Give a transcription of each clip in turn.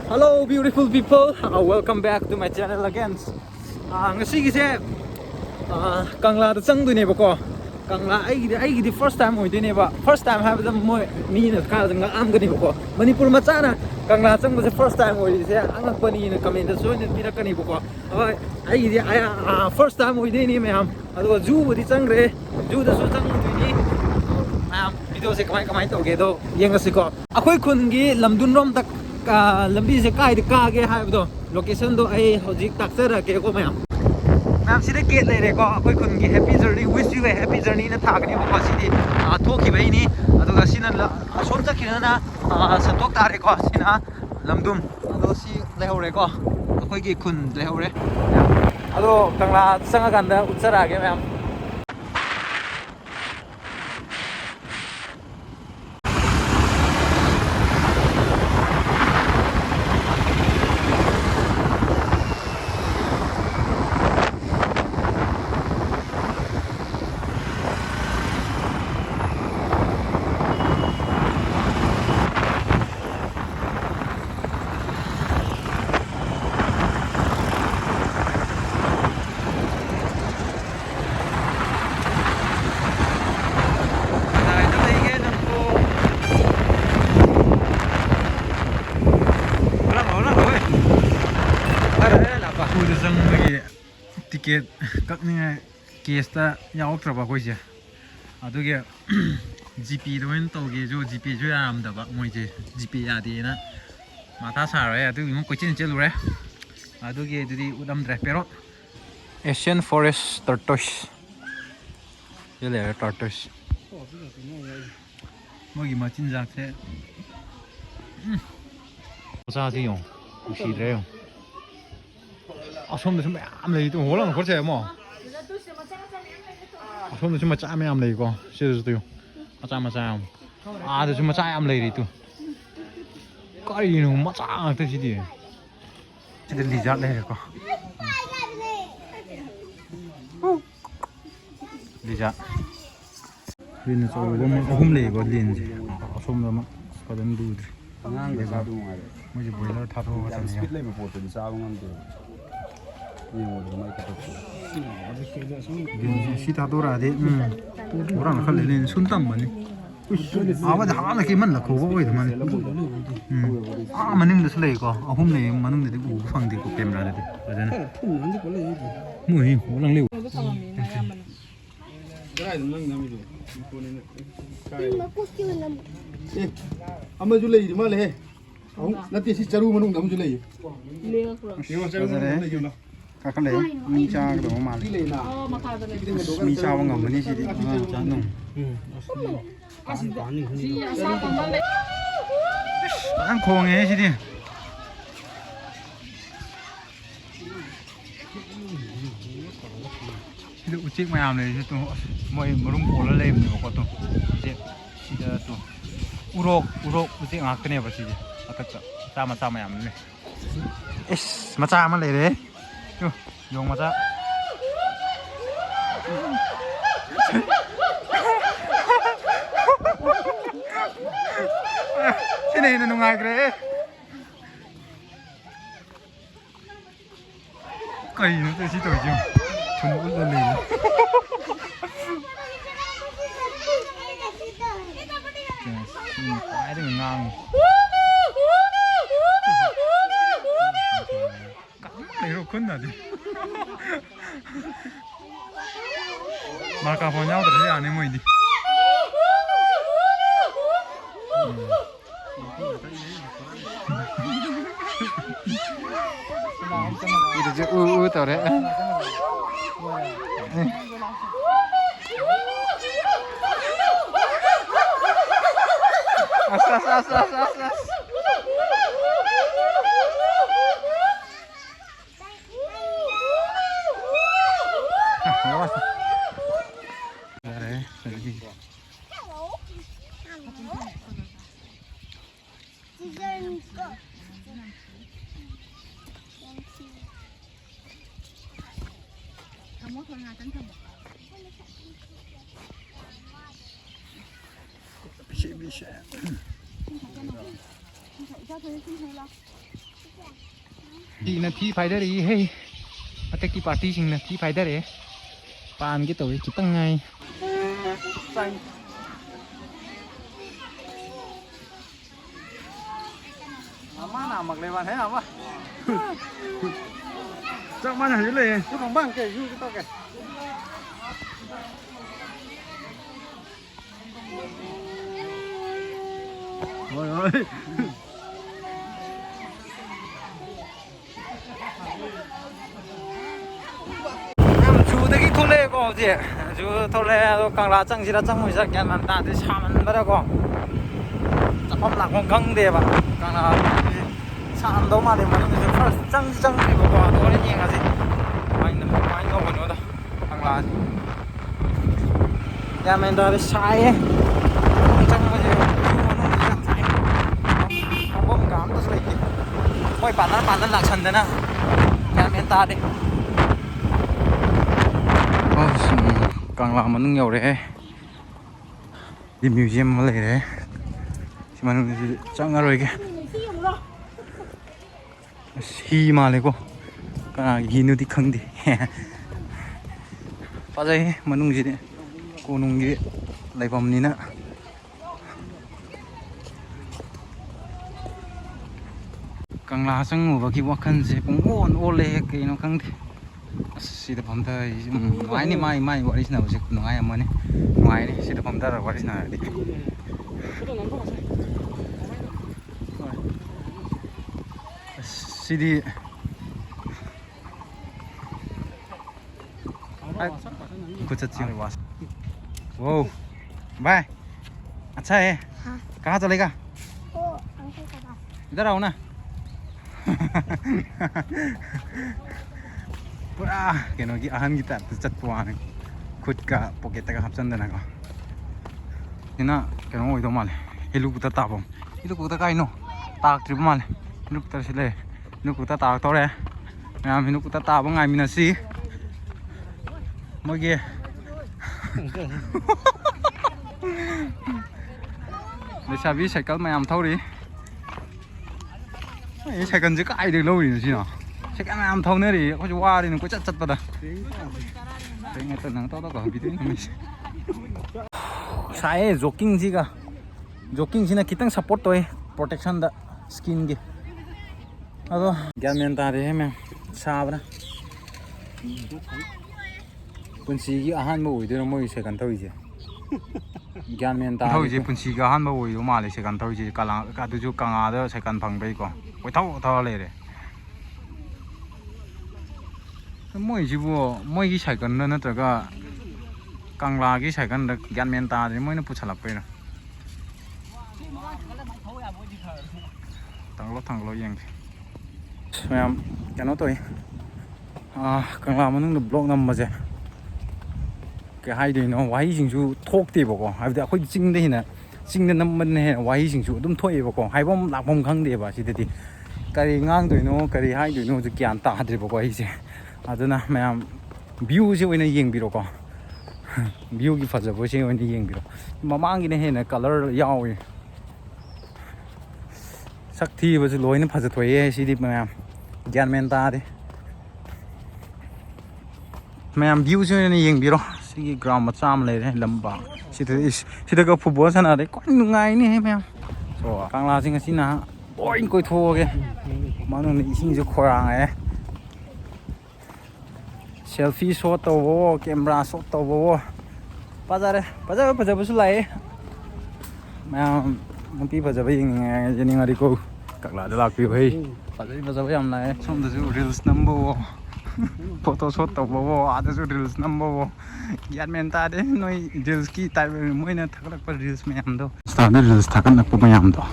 Hello beautiful people, welcome back to my channel again. Ngasige Kangla da changdune ba ko. Kangla aigi first time oidine ba. First time habda moi mi na ka nga am gani ba ko. Manipur macha na Kangla chang ba first time oidi se angak pani na comment da join pira kani ba ko. Aigi first time oidine me am. Ado ju budi changre. Ju da su changdune video se kamai to ge do yengasi ko. Akoi khun gi lamdun rom tak lambi se kai de ka ge haibdo location do ai hojik taksara ke ko mayam sida gate le re ko akoi khun gi happy journey wish you a happy journey na thagni ko sidi thoki bai ni aduga sina asom ta kirana santok tare ko sina lamdum ado si le hore ko akoi gi khun le hore ado kangla sanga ganda utsara ge mayam ticket kakninga case ta yauktraba koise aduge gp doin toge jo gp jo yaramdaba moije gp yade na mata sare adu mo kochin chelure aduge dudi udamdre pero Asian forest tortoise yele tortoise mogi machin jakse sa si yong si dre yong asomda suma yam lei tu holang khorche mo asomda suma cha yam lei ko se tu macha yam da suma cha yam lei ri tu kai nu macha ta si di sida lizard le ko lizard lin so lo mo hum le ko lin je asomda ma kadan du ngang le ba du ngai mo ji boiler tha tho ka ni speed le me photo di sa ngam de Sita dora de orang khale len suntam mani awa da hala ke man la ko bo de mani maning de slei ko ahum le manung de u phang de ko camera de adana mu hi orang le dai nang nam du ko ne kai ma ko ki nam amma ju le ma le na ti si charu manung nam ju le le ko charu le ju na kakak le mi cha do ma mi cha wa ngam ni si di cha nong an khong e si di si du chik ma am le si tu moi murum ko la le ni ko tu si si da tu urok chik ngak ne ba si di atak cha ma am le es ma cha ma le re dùng mà ra cái này là nung ai cái cây nó sẽ chỉ tuổi chưa chúng nó lên lên cái đừng ngang 이거 끝나지. 마카 보냐고 그래 안 해 뭐이디. 이제 저 우우 떠래. 아싸. Thì thi faidari hey ateki party sing na thi faidari pan cái tuổi kita ngay mana mặc lên bàn thế nào mà chắc mana dưới này chứ bằng băng kể cái tao kể ôi ơi chú thấy cái thô lê có gì chú thô lê càng là chẳng gì là chẳng một giờ cái mà ta thì sao mình bắt đầu có chắc không lạc không căng đi vậy càng là sao đâu mà để mà nó chẳng đi vào qua tôi đấy nhìn là gì anh không có nữa đâu càng là nhà mình ta thì sai ấy chẳng có gì không có cảm tôi thấy quay bản thân lạc sân thế nào nhà mình ta đi càng làm mà nó nhiều đấy đi museum mà lấy đấy mà nó chẳng rồi kìa hi mà lấy cô cái hi nữa thì không đi bao giờ mà nung gì đấy cô nung gì lấy vòng ní nữa càng là sang ngủ và khi walk khăn gì cũng ôn lê cái nó không thì sida pamda ngai ni mai what is now je ngai amane ngai ni sida pamda what is now di sidi कुछ wow bye अच्छा है कहाँ चलेगा इधर आओ ना पूरा keno ki ahan kita chat puan khut ka pocket ka hapsan dana ko ina keno oi do mal helu kuta tabom idu kuta kai no tak trip mal nu kuta sile nu kuta tak to re na minu kuta ta ba ngai mina si moge le sabi cycle mayam thori ai cycle chứ có ai được lâu rồi chứ nào chắc em làm thâu nữa thì có chú qua đi nó có chặt vào đây đấy nghe tận nắng to có bị thế này sai jogging gì cả jogging gì là kita support tôi protection da skin gì ado gan men ta đấy em sa bana punsi gi ahan mo oi de moi se kan thoi je gan men ta thoi je punsi ga ahan mo oi o ma le se kan thoi je kala ka du ju kanga da se kan phang bai ko oi thau le re mỗi chỉ vô mỗi cái sài gòn nó tới cái càng là cái sài gòn được gan men ta thì mỗi nó phụ lập vậy nè thằng lo yang em cái nó tôi càng làm nó được blog năm mà gì cái hai đứa nó quay hình chú thuốc thì bảo có hai đứa khơi chinh đây nè chinh đến năm bên này quay hình chú đâm thôi bảo có hai bom lạc bom khăng đi bảo chỉ thì cái ngang tuổi nó cái hai đứa nó chỉ kian ta thì bảo có gì aduna mayam view je oina yengbiро ko view gi fajabo je oina yengbiरो mamangi ne hena color yawi sakthi ba je loina faja thoye sidi mayam gyan men ta de mayam view je oina yengbiरो sigi ground macha am le lamba sida ka football sana de ko nungai ni he mayam so kangla sing asina boing koi thoge manung ni sing je khorang ai selfie shot tàu camera shot tàu bazar bus lại mà một tí bazar bây giờ như này đi cô các loại đó là kiểu hay bazar em này xong rồi reels number photo shot tàu ada reels number yan men ta đấy nói reels ki tại mỗi nơi thắc được reels em đâu sao nó reels thắc được của em đâu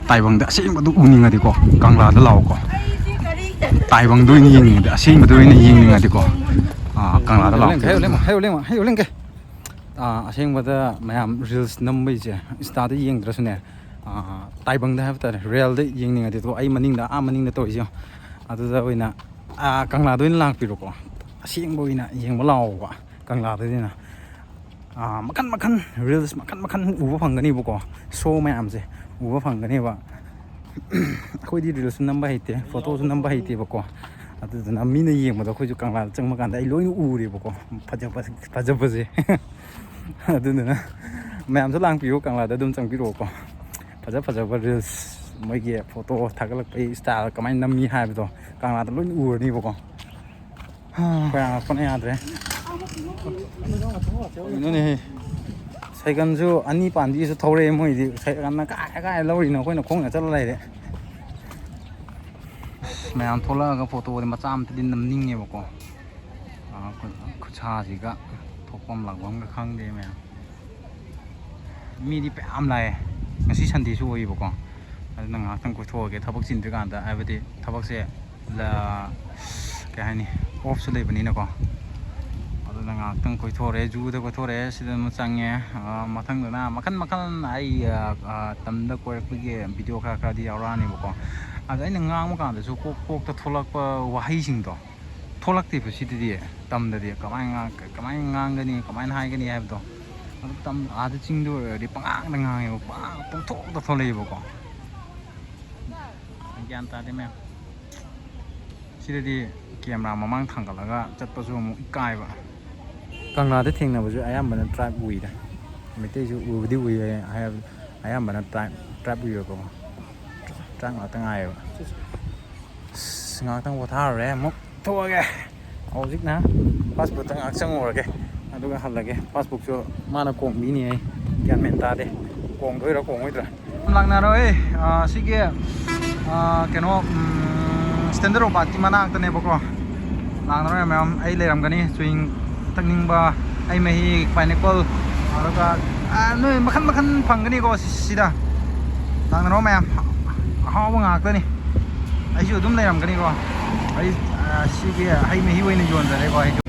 tại bằng đã xem mà đủ uning này đi cô càng là đó lâu cô tài bằng đôi nhìn đã xin mà đôi nhìn này thì có càng là đó là hay lên cái xin mà ta mày reels năm bây giờ start đi nhìn rồi nè tài bằng đó phải real đấy nhìn này thì tôi ai mà nhìn đã tôi chứ tôi ra bây nè càng là đôi lang piro có xin bây nè nhìn mà lâu quá càng là thế nè makan reels makan uva phang cái này bộ có show mày làm gì uva phang cái này vậy ꯑꯩꯈꯣꯏꯗꯤ ꯔꯤꯜꯁꯨ ꯅꯝꯕ ꯍꯩꯇꯦ ꯐꯣꯇꯣꯁꯨ ꯅꯝꯕ ꯍꯩꯇꯦꯕꯀꯣ ꯑꯗꯨꯗꯨꯅ ꯃꯤꯅ ꯌꯦꯡꯕꯗ ꯑꯩꯈꯣꯏꯁꯨ ꯀꯪꯂꯥꯗ ꯆꯪꯕ ꯀꯥꯟꯗ ꯑꯩ ꯂꯣꯏꯅ ꯎꯔꯦꯕꯀꯣ ꯐꯖꯕꯁꯦ ꯑꯗꯨꯗꯨꯅ ꯃꯌꯥꯝꯁꯨ ꯂꯥꯡꯕꯤꯌꯨ ꯀꯪꯂꯥꯗ ꯑꯗꯨꯝ ꯆꯪꯕꯤꯔꯛꯑꯣꯀꯣ ꯐꯖꯕ ꯔꯤꯜꯁ ꯃꯣꯏꯒꯤ ꯐꯣꯇꯣ ꯊꯥꯒꯠꯂꯛꯄꯒꯤ ꯁ꯭ꯇꯥꯏꯜ ꯀꯃꯥꯏꯅ ꯅꯝꯃꯤ ꯍꯥꯏꯕꯗꯣ ꯀꯪꯂꯥꯗ ꯂꯣꯏꯅ ꯎꯔꯅꯤꯕꯀꯣ ꯈꯣꯏꯔꯥꯡꯉꯛꯄꯅ ꯌꯥꯗ꯭ꯔꯦ ꯀꯩꯅꯣꯅꯦꯍꯦ ꯁꯥꯏꯀꯜꯁꯨ ꯑꯅꯤ ꯄꯥꯟꯕꯤꯁꯨ ꯊꯧꯔꯛꯑꯦ ꯃꯣꯏꯗꯤ ꯁꯥꯏꯀꯜꯅ ꯀꯥꯏ ꯂꯧꯔꯤꯅꯣ ꯑꯩꯈꯣꯏꯅ ꯈꯣꯡꯅ ꯆꯠꯂ ꯂꯩꯔꯦ ꯃꯌꯥꯝ ꯊꯣꯛꯂꯛꯑꯒ ꯐꯣꯇꯣꯗꯤ ꯃꯆꯥ ꯑꯃꯇꯗꯤ ꯅꯝꯅꯤꯡꯉꯦꯕꯀꯣ ꯈꯨꯠꯁꯥꯁꯤꯒ ꯊꯣꯛꯐꯝ ꯂꯥꯛꯐꯝꯒ ꯈꯪꯗꯦ ꯃꯌꯥꯝ ꯃꯤꯗꯤ ꯃꯌꯥꯝ ꯂꯥꯛꯑꯦ ꯉꯁꯤ ꯁꯟꯗꯦꯁꯨ ꯑꯣꯏꯌꯦꯕꯀꯣ ꯑꯗꯨꯅ ꯉꯥꯏꯍꯥꯛꯇꯪ ꯀꯣꯏꯊꯣꯛꯑꯒꯦ ꯊꯕꯛ ꯆꯤꯟꯗ꯭ꯔꯤꯀꯥꯟꯗ ꯍꯥꯏꯕꯗꯤ ꯊꯕꯛꯁꯦ ꯀꯩ ꯍꯥꯏꯅꯤ ꯑꯣꯐꯁꯨ ꯂꯩꯕꯅꯤꯅꯀꯣ ꯑꯗꯨꯅ ꯉꯥꯏꯍꯥꯛꯇꯪ ꯀꯣꯏꯊꯣꯔꯛꯑꯦ ꯖꯨꯗ ꯀꯣꯏꯊꯣꯔꯛꯑꯦ ꯁꯤꯗ ꯑꯃꯨꯛ ꯆꯪꯉꯦ ꯃꯊꯪꯗꯅ ꯃꯈꯜ ꯑꯩ ꯇꯝꯗ ꯀꯣꯏꯔꯛꯄꯒꯤ ꯚꯤꯗꯤꯑꯣ ꯈꯔꯗꯤ ꯌꯥꯎꯔꯛꯑꯅꯦꯕꯀோ ꯑꯗ ꯑꯩꯅ ꯉꯥꯡꯕ ꯀꯥꯟꯗꯁꯨ ꯀꯣꯛꯇ ꯊꯣꯛꯂꯛꯄ ꯋꯥꯍꯩꯁꯤꯡꯗꯣ ꯊꯣꯛꯂꯛꯇꯦꯕ ꯁꯤꯗꯗꯤ ꯇꯝꯗꯗꯤ ꯀꯃꯥꯏꯅ ꯉꯥꯡꯒꯅꯤ ꯀꯃꯥꯏꯅ ꯍꯥꯏꯒꯅꯤ ꯍꯥꯏꯕꯗꯣ ꯑꯗꯨ ꯑꯥꯗ ꯆꯤꯡꯗ ꯑꯣꯏꯔꯗꯤ ꯄꯉꯥꯡꯗ ꯉꯥꯡꯉꯦꯕ ꯄꯪꯊꯣꯛꯇ ꯊꯣꯛꯂꯛꯑꯦꯕꯀꯣ ꯒ꯭ꯌꯥꯟ ꯇꯥꯗꯦ ꯃꯌꯥꯝ ꯁꯤꯗꯗꯤ ꯀꯦꯃꯦꯔꯥ ꯃꯃꯥꯡ ꯊꯥꯡꯒꯠꯂꯒ ꯆꯠꯄꯁꯨ ꯑꯃꯨꯛ ꯏꯀꯥꯏꯕ ꯀꯪꯂꯥꯗ ꯊꯦꯡꯅꯕꯁꯨ ꯑꯌꯥꯝꯕꯅ ꯇ꯭ꯔꯥꯏꯕ ꯎꯏꯗ ꯃꯩꯇꯩꯁꯨ ꯎꯕꯗꯤ ꯎꯏ ꯑꯌꯥꯝꯕꯅ ꯇ꯭ꯔꯥꯏꯕ ꯎꯏꯌꯦꯕꯀꯣ ꯇ꯭ꯔꯥꯏꯕ ꯉꯥꯛꯇ ꯉꯥꯏꯌꯦꯕ ꯉꯥꯛꯇꯪ ꯄꯣꯊꯥꯔꯨꯔꯦ ꯑꯃꯨꯛ ꯊꯣꯛꯑꯒꯦ ꯍꯧꯖꯤꯛꯅ ꯐꯥꯁꯕꯨꯛꯇ ꯉꯥꯏꯍꯥꯛ ꯆꯪꯉꯨꯔꯒꯦ ꯑꯗꯨꯒ ꯍꯜꯂꯒꯦ ꯐꯥꯁꯕꯨꯛꯁꯨ ꯃꯥꯅ ꯀꯣꯡꯕꯤꯅꯤ ꯑꯩ ꯒ꯭ꯌꯥꯟ ꯃꯦꯟ ꯇꯥꯗꯦ ꯀꯣꯡꯗꯣꯏꯔꯥ ꯀꯣꯡꯉꯣꯏꯗ꯭ꯔꯥ ꯂꯥꯛꯅꯔꯣꯏ ꯁꯤꯒꯤ ꯀꯩꯅꯣ ꯁ꯭ꯇꯦꯟꯗꯔ ꯔꯣꯗ ꯄꯥꯔꯛꯀꯤ ꯃꯅꯥꯛꯇꯅꯦꯕꯀꯣ ꯂꯥꯛꯅꯔꯣꯏ ꯃꯌꯥꯝ ꯑꯩ ꯂꯩꯔꯝꯒꯅꯤ ꯆꯨꯏꯡ ꯊꯛꯅꯤꯡꯕ ꯍꯩ ꯃꯍꯤ ꯄꯥꯏꯅꯦꯄꯜ ꯑꯗꯨꯒ ꯅꯣꯏ ꯃꯈꯟ ꯐꯪꯒꯅꯤꯀꯣ ꯁꯤꯗ ꯂꯥꯛꯅꯔꯣ ꯃꯌꯥꯝ ꯑꯍꯥꯎꯕ ꯉꯥꯛꯇꯅꯤ ꯑꯩꯁꯨ ꯑꯗꯨꯝ ꯂꯩꯔꯝꯒꯅꯤꯀꯣ ꯑꯩ ꯁꯤꯒꯤ ꯍꯩ ꯃꯍꯤ ꯑꯣꯏꯅ ꯌꯣꯟꯖꯔꯦꯀꯣ ꯑꯩꯁꯨ